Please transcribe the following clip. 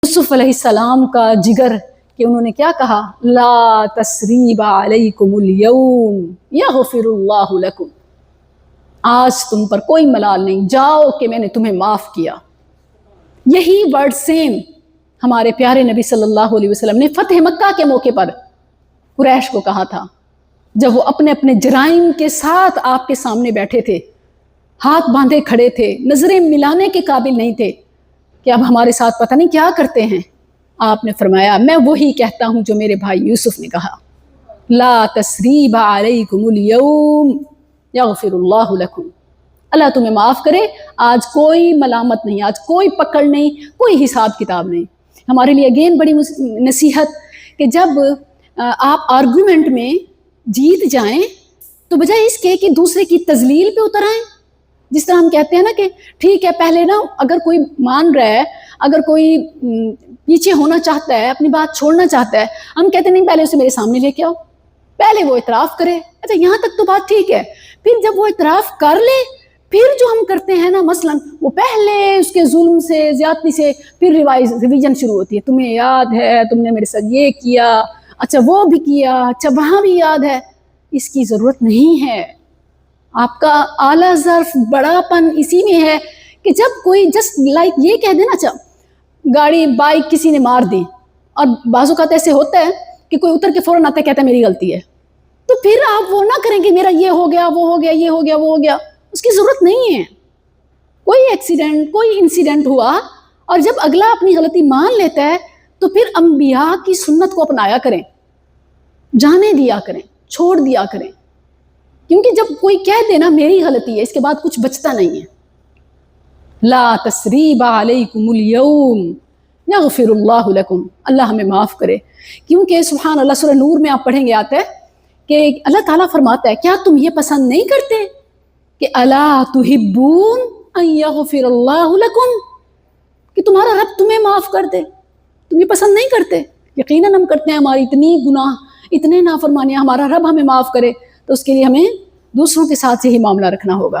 یوسف علیہ السلام کا جگر کہ انہوں نے کیا کہا، لا تثریب علیکم اليوم یغفر اللہ لکم، آج تم پر کوئی ملال نہیں، جاؤ کہ میں نے تمہیں معاف کیا۔ یہی ورڈ سیم ہمارے پیارے نبی صلی اللہ علیہ وسلم نے فتح مکہ کے موقع پر قریش کو کہا تھا، جب وہ اپنے اپنے جرائم کے ساتھ آپ کے سامنے بیٹھے تھے، ہاتھ باندھے کھڑے تھے، نظریں ملانے کے قابل نہیں تھے کہ اب ہمارے ساتھ پتہ نہیں کیا کرتے ہیں۔ آپ نے فرمایا میں وہی کہتا ہوں جو میرے بھائی یوسف نے کہا، لا تثریب علیکم اليوم یغفر اللہ لکم، اللہ تمہیں معاف کرے، آج کوئی ملامت نہیں، آج کوئی پکڑ نہیں، کوئی حساب کتاب نہیں۔ ہمارے لیے اگین بڑی نصیحت کہ جب آپ آرگومنٹ میں جیت جائیں تو بجائے اس کے کہ دوسرے کی تذلیل پہ اتر آئیں، جس طرح ہم کہتے ہیں نا کہ ٹھیک ہے پہلے نا اگر کوئی مان رہا ہے، اگر کوئی پیچھے ہونا چاہتا ہے، اپنی بات چھوڑنا چاہتا ہے، ہم کہتے ہیں نہیں پہلے اسے میرے سامنے لے کے آؤ، پہلے وہ اعتراف کرے، اچھا یہاں تک تو بات ٹھیک ہے، پھر جب وہ اعتراف کر لے پھر جو ہم کرتے ہیں نا، مثلا وہ پہلے اس کے ظلم سے زیادتی سے پھر ریویژن شروع ہوتی ہے، تمہیں یاد ہے تم نے میرے ساتھ یہ کیا، اچھا وہ بھی کیا، اچھا وہاں بھی یاد ہے، اس کی ضرورت نہیں ہے۔ آپ کا اعلیٰ ظرف بڑا پن اسی میں ہے کہ جب کوئی جسٹ لائک یہ کہہ دے نا، اچھا گاڑی بائک کسی نے مار دی اور بعض اوقات ایسے ہوتا ہے کہ کوئی اتر کے فوراً آتا ہے کہتا ہے میری غلطی ہے، تو پھر آپ وہ نہ کریں کہ میرا یہ ہو گیا وہ ہو گیا یہ ہو گیا وہ ہو گیا، اس کی ضرورت نہیں ہے۔ کوئی ایکسیڈنٹ کوئی انسیڈنٹ ہوا اور جب اگلا اپنی غلطی مان لیتا ہے تو پھر انبیاء کی سنت کو اپنایا کریں، جانے دیا کریں، چھوڑ دیا کریں، کیونکہ جب کوئی کہہ دینا میری غلطی ہے اس کے بعد کچھ بچتا نہیں ہے۔ لا تثریب علیکم اليوم یغفر اللہ لکم، اللہ ہمیں معاف کرے، کیونکہ سبحان اللہ سورہ نور میں آپ پڑھیں گے آتا ہے کہ اللہ تعالیٰ فرماتا ہے کیا تم یہ پسند نہیں کرتے کہ الا تحبون ان یغفر اللہ لکم، کہ تمہارا رب تمہیں معاف کر دے، تم یہ پسند نہیں کرتے؟ یقیناً ہم کرتے ہیں، ہماری اتنی گناہ اتنے نافرمانیاں، ہمارا رب ہمیں معاف کرے، تو اس کے لیے ہمیں دوسروں کے ساتھ سے ہی معاملہ رکھنا ہوگا۔